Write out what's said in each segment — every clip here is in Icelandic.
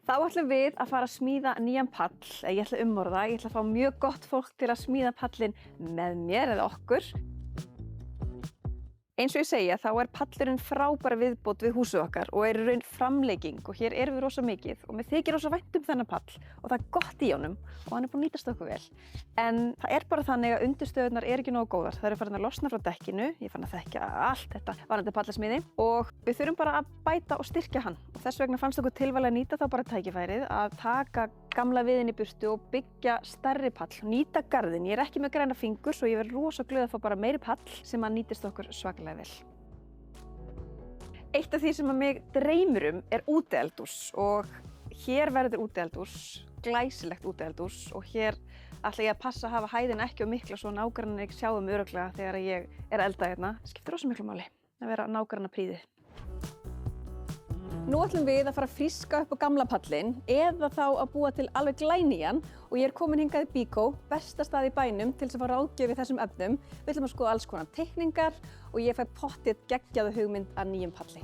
Þá ætlum við að fara að smíða nýjan pall. Ég ætla að umorða, ég ætla að fá mjög gott fólk til að smíða pallinn með mér eða okkur. Eins og ég segja, þá er pallurinn frábær viðbót við húsið okkar og er í raun framlenging og hér erum við rosa mikið og mér þykir rosa vænt þennan pall og það er gott í honum og hann er búinn að nýtast okkur vel. En það er bara þannig að undirstöðurnar eru ekki nógu góðar. Það eru farin að losna frá dekkinu, ég fann að þekkja allt þetta varðandi pallasmíði og við þurfum bara að bæta og styrkja hann. Og þess vegna fannst okkur tilvalið að nýta þá bara tækifærið að taka gamla viðinn í burtu og byggja stærri pall, nýta garðinn. Ég er ekki með græna fingur svo ég verð rosa glöð að fá bara meiri pall sem að nýtist okkur svakalega vel. Eitt af því sem að mig dreymir er útieldhús og hér verður útieldhús, glæsilegt útieldhús og hér ætla ég að passa að hafa hæðina ekki of mikla svo nágrannir ekki sjá örugglega þegar ég er að elda hérna. Það skiptir rosa miklu máli að vera nágrannapríði. Nú ætlum við að fara að fríska upp á gamla pallinn eða þá að búa til alveg glænýjan og ég er komin hingað í Bíkó, besta stað í bænum til þess að fá ráðgjöf í þessum efnum. Við ætlum að skoða alls konar teikningar og ég fæ pottþétt geggjaða hugmynd að nýjum palli.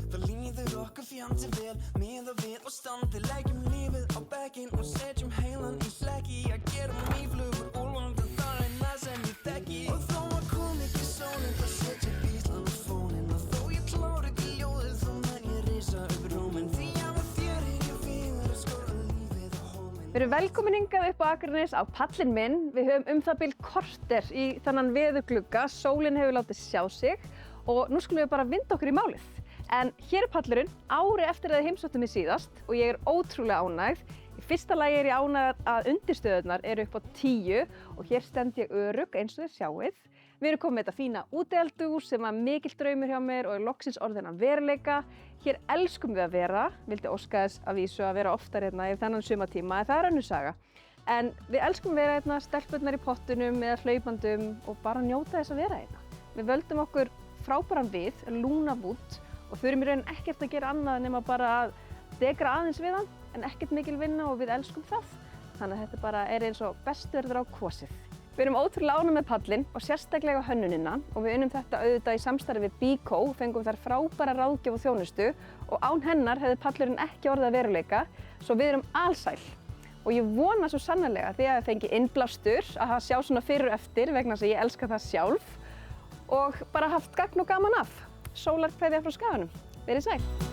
Það líður okkur fjandi vel, miða við og standi, leggjum lífið á bekkinn og setjum heilan í hlekki, að gerum íflugur úlfandi þarna sem ég þekki. Og þó að kom ekki sólinn, þá setja bíslan á fóninn og þó ég klára ekki ljóðið, þá menn ég risa upp rúminn, því að með þér ég fyrir að skora lífið á hólminn. Við erum velkomin hingað upp á Akranes á pallinn minn. Við höfum það bil korter í þennan veðurglugga, sólin hefur látið sjá sig og nú skulum við bara vinda okkur í málið. En hér er pallurinn ári eftir að þið heimsóttu mig síðast og ég er ótrúlega ánægð. Í fyrsta lagi er ég ánægð að undirstöðurnar eru upp á 10 og hér stend ég örugg eins og þið sjáið. Við erum komið með þetta fína útieldhús sem var mikill draumur hjá mér og er loksins orðinn að veruleika. Hér elskum við að vera, vildi óska þess að vísu að vera oftar hérna í þennan sumartíma, en það er önnur saga. En við elskum að vera hérna, stelpurnar í pottunum eða hlaupandum og bara njóta þess að vera hérna. Við völdum okkur frábæran við, Lúnavút, og þurfum í raun ekkert að gera annað nema bara að degra aðeins við hann, en ekkert mikil vinna og við elskum það. Þannig að þetta bara er eins og bestu verður á kosið. Við erum ótrúlega ánægð með pallinn og sérstaklega hönnunina og við unnum þetta auðvitað í samstarfi við Bíkó, fengum þar frábæra ráðgjöf og þjónustu og án hennar hefði pallurinn ekki orðið að veruleika, svo við erum alsæl. Og ég vona svo sannarlega því að ég fengi innblástur að sjá svona fyrir og eftir vegna þess að ég elska það sjálf og bara haft gagn og gaman af. Sólarkveðja frá Skaganum. Verið sæl!